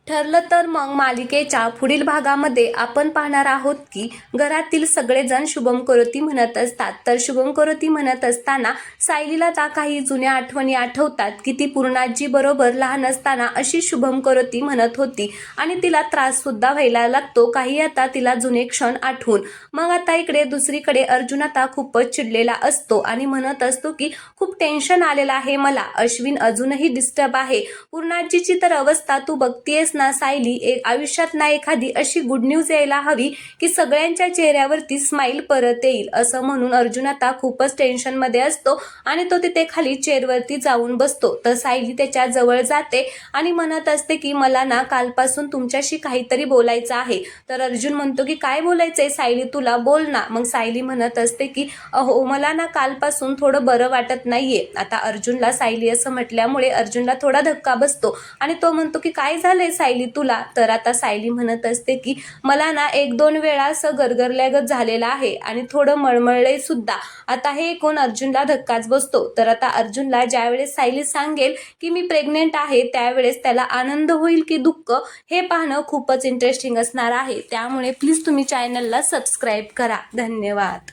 ठरलं तर मग मालिकेच्या पुढील भागामध्ये आपण पाहणार आहोत की घरातील सगळेजण शुभम करोती म्हणत असतात. तर शुभम करोती म्हणत असताना सायलीला त्या काही जुन्या आठवणी आठवतात की ती पूर्णाजी बरोबर लहान असताना अशी शुभम करोती म्हणत होती आणि तिला त्रास सुद्धा व्हायला लागतो काही आता तिला जुने क्षण आठवून. मग आता इकडे दुसरीकडे अर्जुन आता खूपच चिडलेला असतो आणि म्हणत असतो की खूप टेन्शन आलेलं आहे मला. अश्विन अजूनही डिस्टर्ब आहे. पूर्णाजीची तर अवस्था तू बघतीयस ना सायली, आयुष्यात ना एखादी अशी गुड न्यूज यायला हवी की सगळ्यांच्या चेहऱ्यावरती स्माइल परत येईल असं म्हणून अर्जुन आता खूपच टेन्शन मध्ये असतो आणि तो तिथे खाली चेअरवरती जाऊन बसतो. तर सायली त्याच्या जवळ जाते आणि म्हणत असते की मला ना कालपासून तुमच्याशी काहीतरी बोलायचं आहे. तर अर्जुन म्हणतो की काय बोलायचंय सायली तुला, बोल ना. मग सायली म्हणत असते की अहो मला ना कालपासून थोडं बरं वाटत नाहीये. आता अर्जुनला सायली असं म्हटल्यामुळे अर्जुनला थोडा धक्का बसतो आणि तो म्हणतो की काय झालंय सायली तुला. तर आता सायली म्हणत असते की मला ना 1-2 वेळा असं गरगरल्यागत झालेलं आहे आणि थोडं मळमळलंय सुद्धा. आता हे ऐकून अर्जुनला धक्काच बसतो. तर आता अर्जुनला ज्यावेळेस सायली सांगेल की मी प्रेग्नेंट आहे त्यावेळेस त्याला आनंद होईल की दुःख हे पाहणं खूपच इंटरेस्टिंग असणार आहे. त्यामुळे प्लीज तुम्ही चॅनलला सबस्क्राईब करा. धन्यवाद.